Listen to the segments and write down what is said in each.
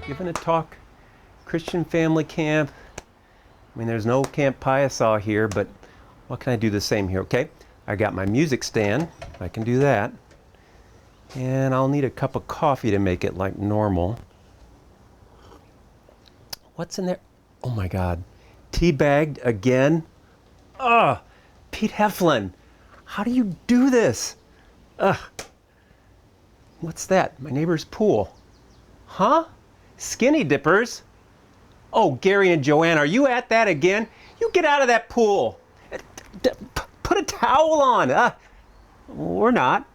giving a talk, Christian family camp. I mean, there's no Camp Piasaw here, but what can I do the same here? Okay, I got my music stand. I can do that. And I'll need a cup of coffee to make it like normal. What's in there? Oh my God. Teabagged again? Ugh, Pete Heflin. How do you do this? Ugh. What's that? My neighbor's pool. Huh? Skinny dippers? Oh, Gary and Joanne, are you at that again? You get out of that pool. Put a towel on. Or not.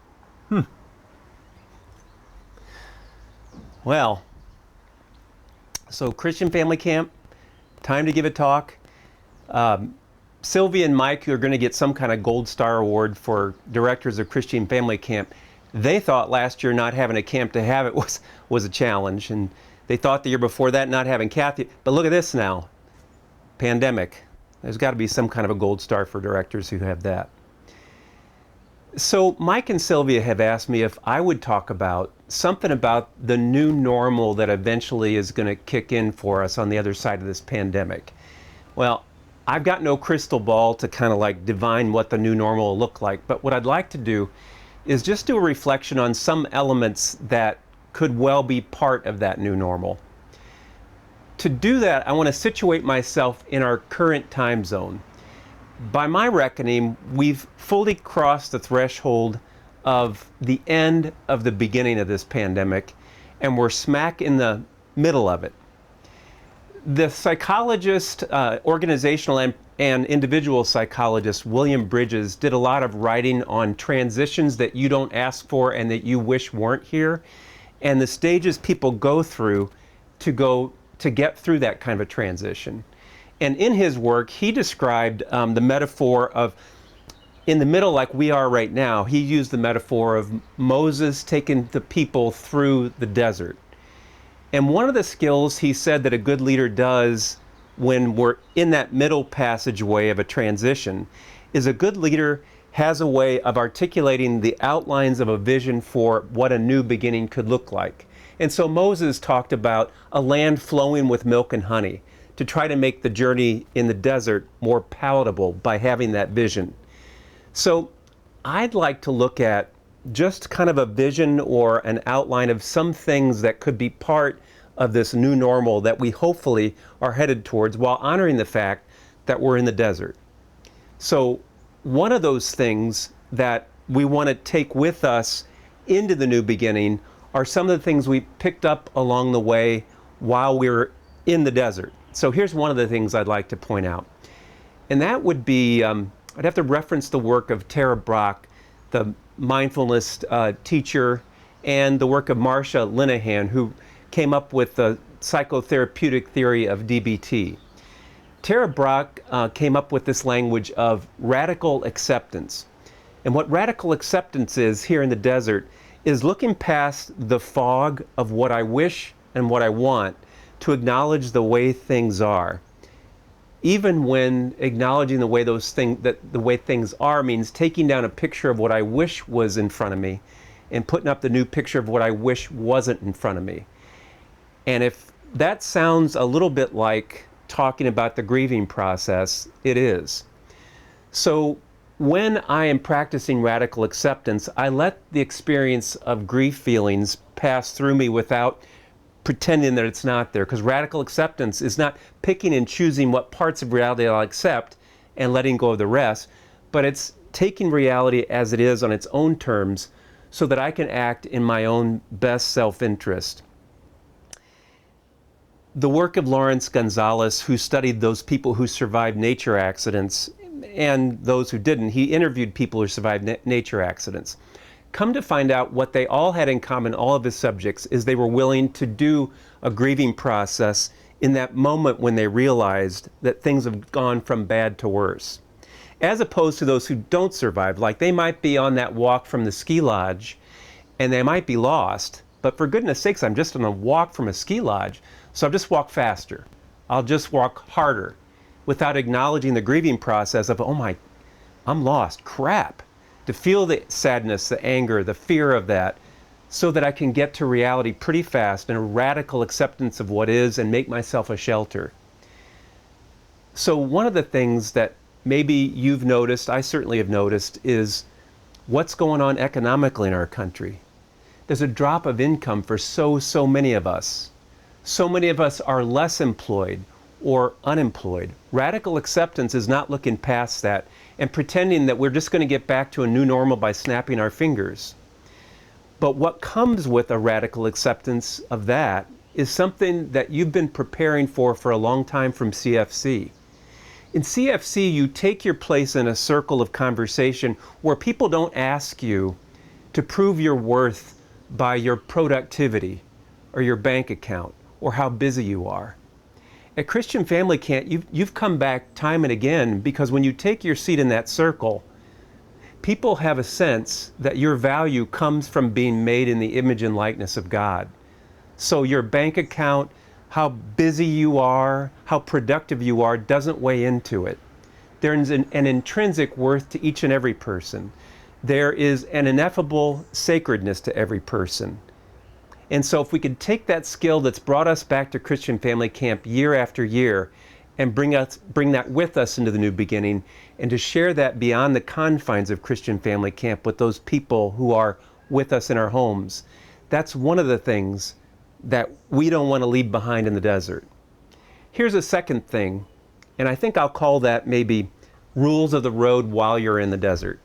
Well, so Christian family camp, time to give a talk. Sylvia and Mike, who are going to get some kind of gold star award for directors of Christian family camp, they thought last year not having a camp to have it was a challenge, and they thought the year before that not having Kathy. But look at this now, pandemic. There's got to be some kind of a gold star for directors who have that. So Mike and Sylvia have asked me if I would talk about something about the new normal that eventually is going to kick in for us on the other side of this pandemic. Well, I've got no crystal ball to kind of like divine what the new normal will look like, but what I'd like to do is just do a reflection on some elements that could well be part of that new normal. To do that, I want to situate myself in our current time zone. By my reckoning, we've fully crossed the threshold of the end of the beginning of this pandemic, and we're smack in the middle of it. The psychologist, organizational and individual psychologist William Bridges did a lot of writing on transitions that you don't ask for and that you wish weren't here, and the stages people go through to get through that kind of a transition. And in his work, he described the metaphor of, in the middle like we are right now, he used the metaphor of Moses taking the people through the desert. And one of the skills he said that a good leader does when we're in that middle passageway of a transition is a good leader has a way of articulating the outlines of a vision for what a new beginning could look like. And so Moses talked about a land flowing with milk and honey, to try to make the journey in the desert more palatable by having that vision. So I'd like to look at just kind of a vision or an outline of some things that could be part of this new normal that we hopefully are headed towards while honoring the fact that we're in the desert. So one of those things that we want to take with us into the new beginning are some of the things we picked up along the way while we were in the desert. So here's one of the things I'd like to point out. And that would be, I'd have to reference the work of Tara Brach, the mindfulness teacher, and the work of Marcia Linehan, who came up with the psychotherapeutic theory of DBT. Tara Brach came up with this language of radical acceptance. And what radical acceptance is here in the desert is looking past the fog of what I wish and what I want to acknowledge the way things are. Even when acknowledging the way the way things are means taking down a picture of what I wish was in front of me and putting up the new picture of what I wish wasn't in front of me. And if that sounds a little bit like talking about the grieving process, it is. So when I am practicing radical acceptance, I let the experience of grief feelings pass through me without pretending that it's not there, because radical acceptance is not picking and choosing what parts of reality I'll accept and letting go of the rest, but it's taking reality as it is on its own terms so that I can act in my own best self-interest. The work of Lawrence Gonzalez, who studied those people who survived nature accidents and those who didn't, he interviewed people who survived nature accidents. Come to find out what they all had in common, all of his subjects, is they were willing to do a grieving process in that moment when they realized that things have gone from bad to worse. As opposed to those who don't survive, like they might be on that walk from the ski lodge and they might be lost, but for goodness sakes, I'm just on a walk from a ski lodge, so I'll just walk faster. I'll just walk harder without acknowledging the grieving process of, oh my, I'm lost, crap. To feel the sadness, the anger, the fear of that, so that I can get to reality pretty fast and a radical acceptance of what is and make myself a shelter. So one of the things that maybe you've noticed, I certainly have noticed, is what's going on economically in our country. There's a drop of income for so many of us. So many of us are less employed or unemployed. Radical acceptance is not looking past that and pretending that we're just going to get back to a new normal by snapping our fingers. But what comes with a radical acceptance of that is something that you've been preparing for a long time from CFC. In CFC, you take your place in a circle of conversation where people don't ask you to prove your worth by your productivity or your bank account or how busy you are. At Christian Family Camp, you've come back time and again because when you take your seat in that circle, people have a sense that your value comes from being made in the image and likeness of God. So your bank account, how busy you are, how productive you are, doesn't weigh into it. There's an intrinsic worth to each and every person. There is an ineffable sacredness to every person. And so if we could take that skill that's brought us back to Christian Family Camp year after year and bring that with us into the new beginning and to share that beyond the confines of Christian Family Camp with those people who are with us in our homes, that's one of the things that we don't want to leave behind in the desert. Here's a second thing, and I think I'll call that maybe rules of the road while you're in the desert.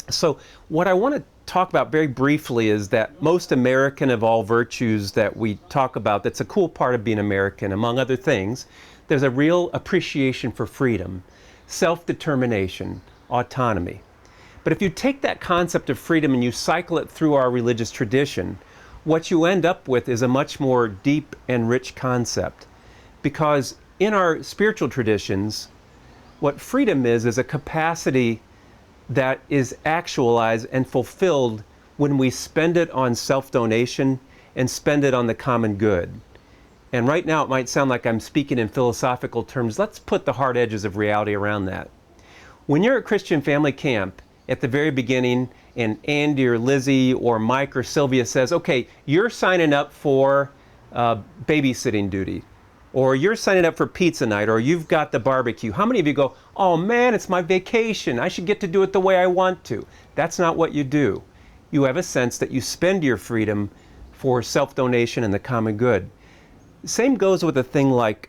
So what I want to talk about very briefly is that most American of all virtues that we talk about, that's a cool part of being American, among other things, there's a real appreciation for freedom, self-determination, autonomy. But if you take that concept of freedom and you cycle it through our religious tradition, what you end up with is a much more deep and rich concept. Because in our spiritual traditions, what freedom is a capacity that is actualized and fulfilled when we spend it on self-donation and spend it on the common good. And right now it might sound like I'm speaking in philosophical terms. Let's put the hard edges of reality around that. When you're at Christian Family Camp at the very beginning and Andy or Lizzie or Mike or Sylvia says, okay, you're signing up for babysitting duty, or you're signing up for pizza night, or you've got the barbecue. How many of you go, oh man, it's my vacation. I should get to do it the way I want to. That's not what you do. You have a sense that you spend your freedom for self-donation and the common good. Same goes with a thing like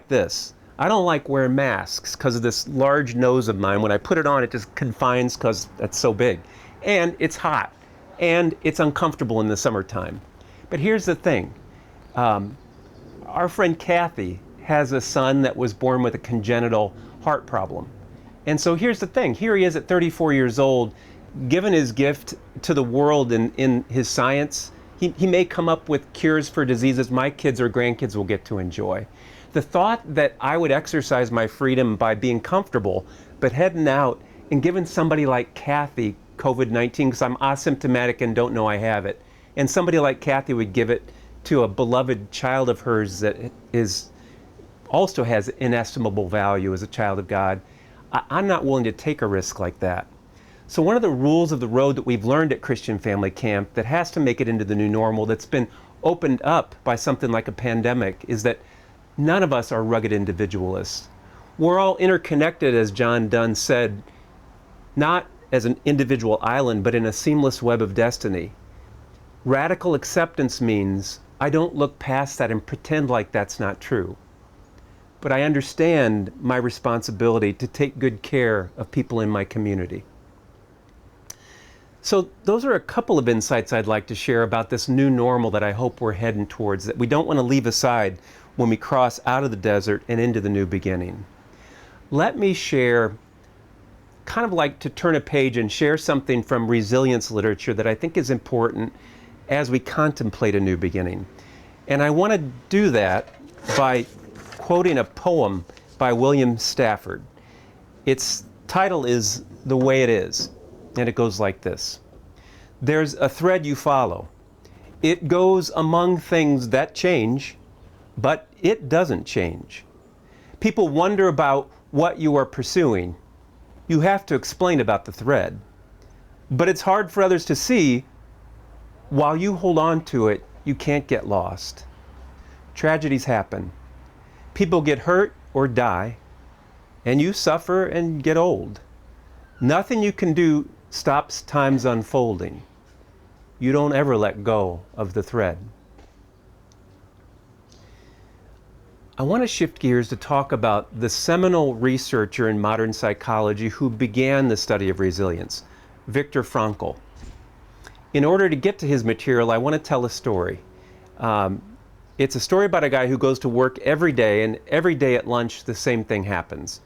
this. I don't like wearing masks because of this large nose of mine. When I put it on, it just confines because that's so big. And it's hot. And it's uncomfortable in the summertime. But here's the thing. Our friend Kathy has a son that was born with a congenital heart problem. And so here's the thing. Here he is at 34 years old, given his gift to the world in his science. He may come up with cures for diseases my kids or grandkids will get to enjoy. The thought that I would exercise my freedom by being comfortable, but heading out and giving somebody like Kathy COVID-19 because I'm asymptomatic and don't know I have it, and somebody like Kathy would give it to a beloved child of hers that also has inestimable value as a child of God, I'm not willing to take a risk like that. So one of the rules of the road that we've learned at Christian Family Camp that has to make it into the new normal, that's been opened up by something like a pandemic, is that none of us are rugged individualists. We're all interconnected, as John Donne said, not as an individual island, but in a seamless web of destiny. Radical acceptance means I don't look past that and pretend like that's not true. But I understand my responsibility to take good care of people in my community. So those are a couple of insights I'd like to share about this new normal that I hope we're heading towards, that we don't want to leave aside when we cross out of the desert and into the new beginning. Let me share, kind of like to turn a page and share something from resilience literature that I think is important as we contemplate a new beginning. And I want to do that by quoting a poem by William Stafford. Its title is The Way It Is, and it goes like this. There's a thread you follow. It goes among things that change, but it doesn't change. People wonder about what you are pursuing. You have to explain about the thread. But it's hard for others to see while you hold on to it, you can't get lost. Tragedies happen. People get hurt or die, and you suffer and get old. Nothing you can do stops time's unfolding. You don't ever let go of the thread. I want to shift gears to talk about the seminal researcher in modern psychology who began the study of resilience, Viktor Frankl. In order to get to his material, I want to tell a story. It's a story about a guy who goes to work every day, and every day at lunch, the same thing happens.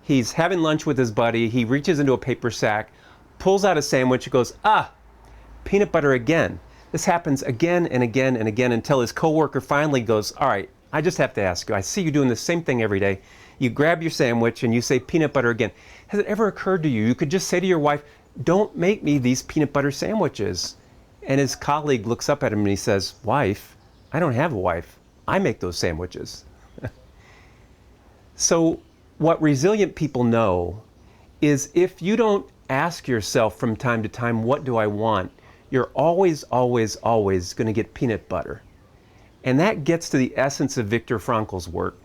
He's having lunch with his buddy, he reaches into a paper sack, pulls out a sandwich, and goes, peanut butter again. This happens again and again and again until his coworker finally goes, all right, I just have to ask you, I see you doing the same thing every day. You grab your sandwich and you say peanut butter again. Has it ever occurred to you, you could just say to your wife, don't make me these peanut butter sandwiches? And his colleague looks up at him and he says, wife? I don't have a wife. I make those sandwiches. So what resilient people know is if you don't ask yourself from time to time, what do I want? You're always, always, always going to get peanut butter. And that gets to the essence of Viktor Frankl's work.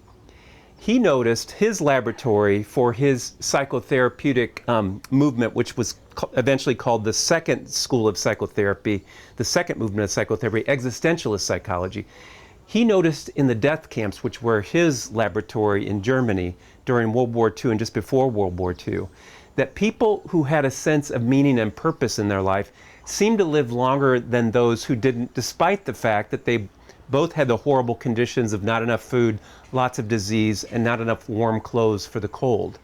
He noticed his laboratory for his psychotherapeutic movement, which was eventually called the second school of psychotherapy, the second movement of psychotherapy, existentialist psychology. He noticed in the death camps, which were his laboratory in Germany during World War II and just before World War II, that people who had a sense of meaning and purpose in their life seemed to live longer than those who didn't, despite the fact that they both had the horrible conditions of not enough food, lots of disease, and not enough warm clothes for the cold.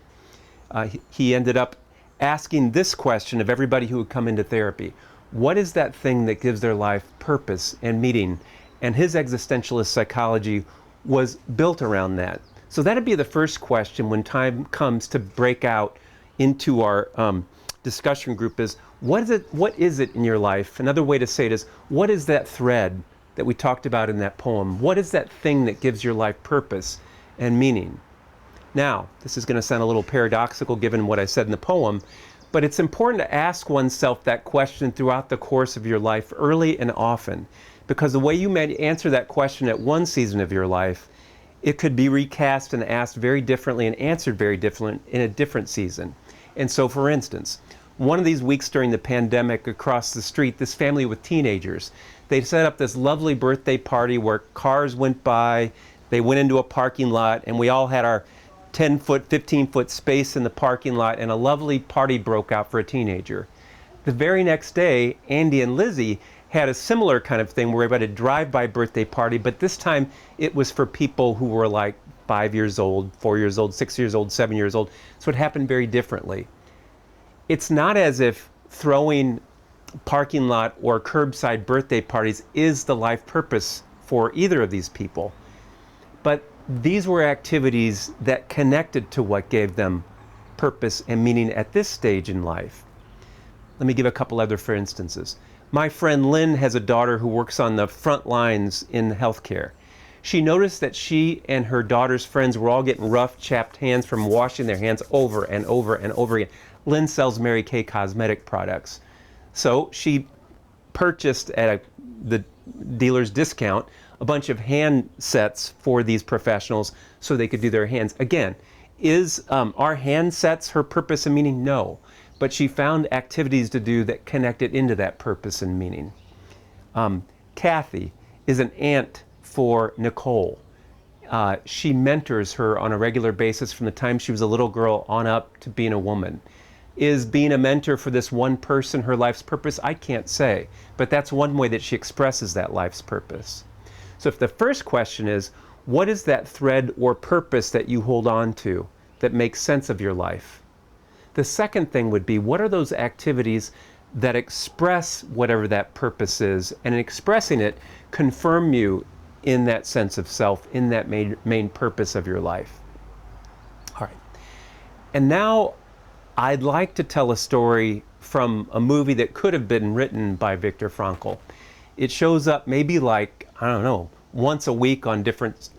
He ended up asking this question of everybody who would come into therapy. What is that thing that gives their life purpose and meaning? And his existentialist psychology was built around that. So that'd be the first question when time comes to break out into our discussion group is, what is it in your life? Another way to say it is, what is that thread that we talked about in that poem? What is that thing that gives your life purpose and meaning? Now, this is going to sound a little paradoxical given what I said in the poem, but it's important to ask oneself that question throughout the course of your life early and often, because the way you may answer that question at one season of your life, it could be recast and asked very differently and answered very differently in a different season. And so, for instance, one of these weeks during the pandemic across the street, this family with teenagers, they set up this lovely birthday party where cars went by, they went into a parking lot, and we all had our 10-foot, 15-foot space in the parking lot, and a lovely party broke out for a teenager. The very next day, Andy and Lizzie had a similar kind of thing where we had a drive-by birthday party, but this time it was for people who were like 5 years old, 4 years old, 6 years old, 7 years old. So it happened very differently. It's not as if throwing parking lot or curbside birthday parties is the life purpose for either of these people. But these were activities that connected to what gave them purpose and meaning at this stage in life. Let me give a couple other for instances. My friend Lynn has a daughter who works on the front lines in healthcare. She noticed that she and her daughter's friends were all getting rough, chapped hands from washing their hands over and over and over again. Lynn sells Mary Kay cosmetic products. So she purchased at the dealer's discount a bunch of hand sets for these professionals so they could do their hands. Again, is our hand sets her purpose and meaning? No. But she found activities to do that connected into that purpose and meaning. Kathy is an aunt for Nicole. She mentors her on a regular basis from the time she was a little girl on up to being a woman. Is being a mentor for this one person her life's purpose? I can't say, but that's one way that she expresses that life's purpose. So if the first question is, what is that thread or purpose that you hold on to that makes sense of your life? The second thing would be, what are those activities that express whatever that purpose is, and in expressing it, confirm you in that sense of self, in that main purpose of your life? All right. And now I'd like to tell a story from a movie that could have been written by Viktor Frankl. It shows up maybe like, I don't know, once a week on different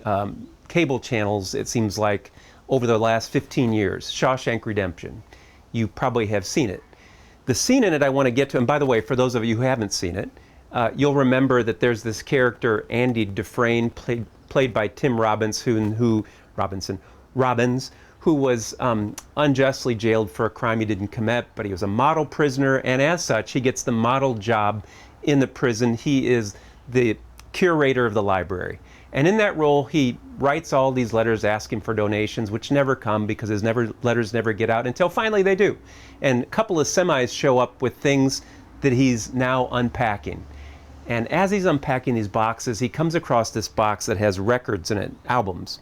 cable channels, it seems like, over the last 15 years, Shawshank Redemption. You probably have seen it. The scene in it I want to get to, and by the way, for those of you who haven't seen it, You'll remember that there's this character, Andy Dufresne, played by Tim Robbins, Robbins, who was unjustly jailed for a crime he didn't commit, but he was a model prisoner, and as such, he gets the model job in the prison. He is the curator of the library. And in that role, he writes all these letters asking for donations, which never come because his letters never get out until finally they do. And a couple of semis show up with things that he's now unpacking. And as he's unpacking these boxes, he comes across this box that has records in it, albums.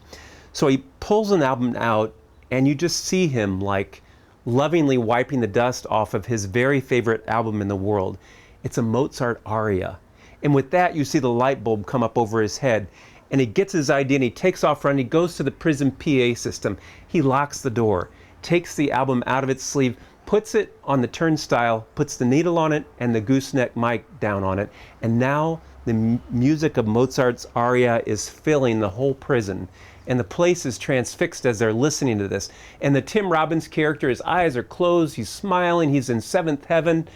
So he pulls an album out, and you just see him like lovingly wiping the dust off of his very favorite album in the world. It's a Mozart aria. And with that, you see the light bulb come up over his head. And he gets his ID and he takes off running. He goes to the prison PA system. He locks the door, takes the album out of its sleeve, puts it on the turnstile, puts the needle on it and the gooseneck mic down on it. And now the music of Mozart's aria is filling the whole prison. And the place is transfixed as they're listening to this. And the Tim Robbins character, his eyes are closed, he's smiling, he's in seventh heaven,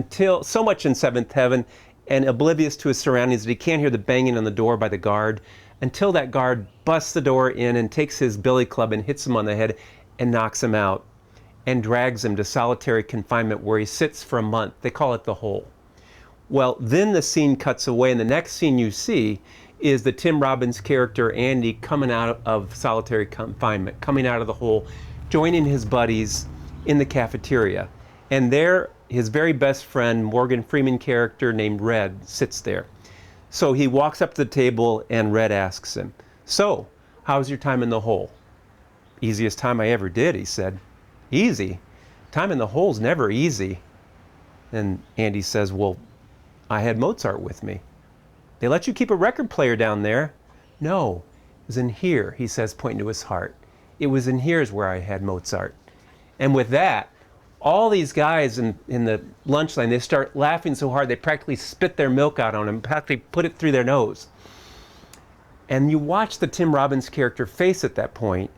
so much in seventh heaven, and oblivious to his surroundings that he can't hear the banging on the door by the guard, until that guard busts the door in and takes his billy club and hits him on the head and knocks him out and drags him to solitary confinement where he sits for a month. They call it the hole. Well, then the scene cuts away, and the next scene you see is the Tim Robbins character, Andy, coming out of solitary confinement, coming out of the hole, joining his buddies in the cafeteria. And there, his very best friend, Morgan Freeman character named Red, sits there. So he walks up to the table and Red asks him, "So, how was your time in the hole?" "Easiest time I ever did," he said. "Easy? Time in the hole's never easy." And Andy says, "Well, I had Mozart with me." "They let you keep a record player down there?" "No, it was in here," he says, pointing to his heart. "It was in here's where I had Mozart." And with that, all these guys in the lunch line, they start laughing so hard they practically spit their milk out on him, practically put it through their nose. And you watch the Tim Robbins character face at that point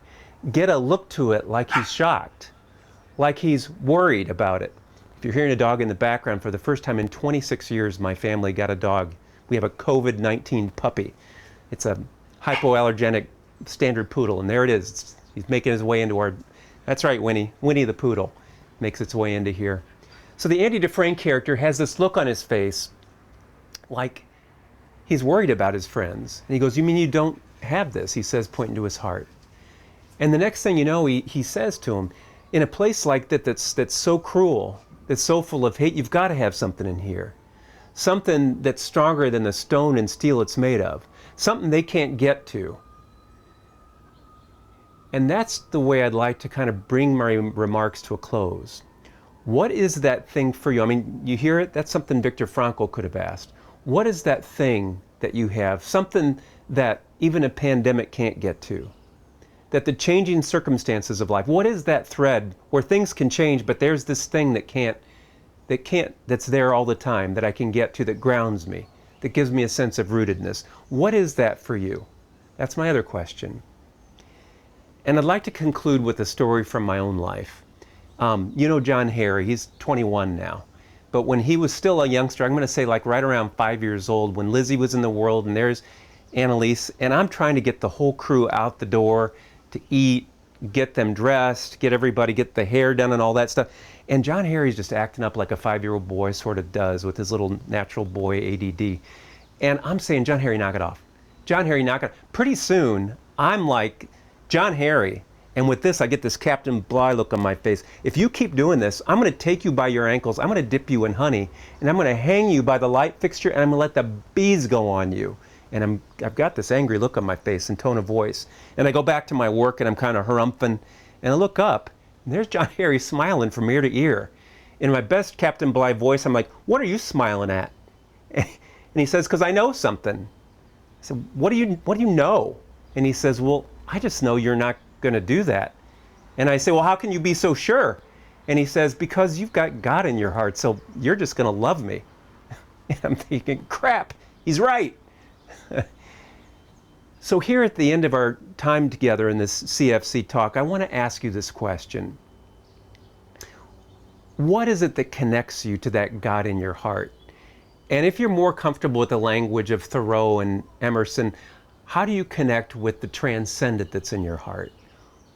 get a look to it like he's shocked, like he's worried about it. If you're hearing a dog in the background, for the first time in 26 years, my family got a dog. We have a COVID-19 puppy. It's a hypoallergenic standard poodle, and there it is. He's making his way into our, that's right, Winnie the poodle makes its way into here. So the Andy Dufresne character has this look on his face like he's worried about his friends. And he goes, "You mean you don't have this?" he says, pointing to his heart. And the next thing you know, he says to him, "In a place like that that's so cruel, that's so full of hate, you've got to have something in here. Something that's stronger than the stone and steel it's made of. Something they can't get to." And that's the way I'd like to kind of bring my remarks to a close. What is that thing for you? I mean, you hear it? That's something Viktor Frankl could have asked. What is that thing that you have? Something that even a pandemic can't get to. That the changing circumstances of life, what is that thread where things can change, but there's this thing that's there all the time, that I can get to, that grounds me, that gives me a sense of rootedness. What is that for you? That's my other question. And I'd like to conclude with a story from my own life. You know John Harry, he's 21 now. But when he was still a youngster, I'm going to say like right around 5 years old, when Lizzie was in the world and there's Annalise, and I'm trying to get the whole crew out the door to eat, get them dressed, get the hair done and all that stuff. And John Harry's just acting up like a 5-year-old boy sort of does with his little natural boy ADD. And I'm saying, "John Harry, knock it off. John Harry, knock it off." Pretty soon, I'm like, "John Harry," and with this, I get this Captain Bligh look on my face. "If you keep doing this, I'm going to take you by your ankles, I'm going to dip you in honey, and I'm going to hang you by the light fixture, and I'm going to let the bees go on you." And I've got this angry look on my face and tone of voice. And I go back to my work, and I'm kind of harumphing, and I look up, and there's John Harry smiling from ear to ear. In my best Captain Bligh voice, I'm like, "What are you smiling at?" And he says, "'Cause I know something." I said, what do you know?" And he says, "Well, I just know you're not going to do that." And I say, "Well, how can you be so sure?" And he says, "Because you've got God in your heart, so you're just going to love me." And I'm thinking, crap, he's right. So here at the end of our time together in this CFC talk, I want to ask you this question. What is it that connects you to that God in your heart? And if you're more comfortable with the language of Thoreau and Emerson, how do you connect with the transcendent that's in your heart?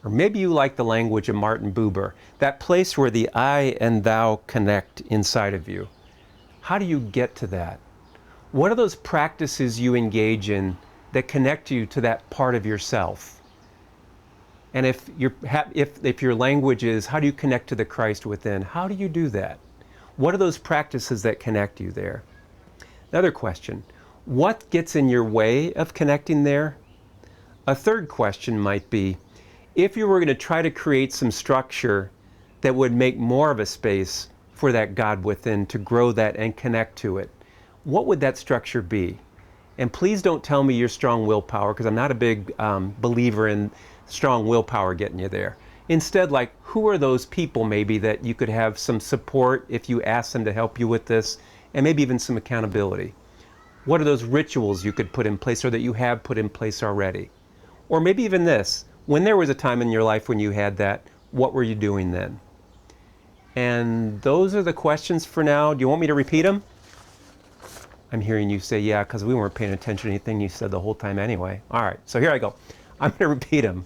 Or maybe you like the language of Martin Buber, that place where the I and thou connect inside of you. How do you get to that? What are those practices you engage in that connect you to that part of yourself? And if your language is, how do you connect to the Christ within? How do you do that? What are those practices that connect you there? Another question, what gets in your way of connecting there? A third question might be, if you were going to try to create some structure that would make more of a space for that God within to grow that and connect to it, what would that structure be? And please don't tell me you're strong willpower, because I'm not a big believer in strong willpower getting you there. Instead, like, who are those people maybe that you could have some support if you ask them to help you with this, and maybe even some accountability? What are those rituals you could put in place or that you have put in place already? Or maybe even this, when there was a time in your life when you had that, what were you doing then? And those are the questions for now. Do you want me to repeat them? I'm hearing you say, yeah, because we weren't paying attention to anything you said the whole time anyway. All right, so here I go. I'm going to repeat them.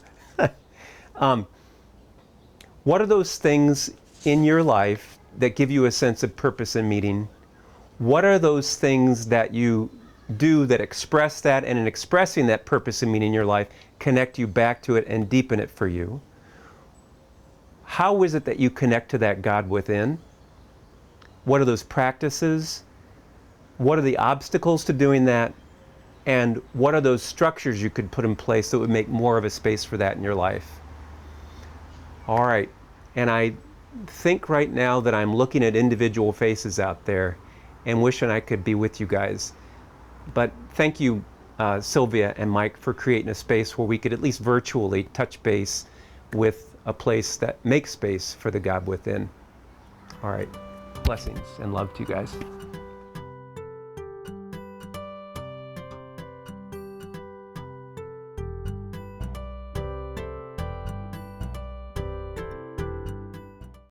What are those things in your life that give you a sense of purpose and meaning? What are those things that you do that express that, and in expressing that purpose and meaning in your life, connect you back to it and deepen it for you? How is it that you connect to that God within? What are those practices? What are the obstacles to doing that? And what are those structures you could put in place that would make more of a space for that in your life? All right, and I think right now that I'm looking at individual faces out there and wishing I could be with you guys. But thank you, Sylvia and Mike, for creating a space where we could at least virtually touch base with a place that makes space for the God within. All right, blessings and love to you guys.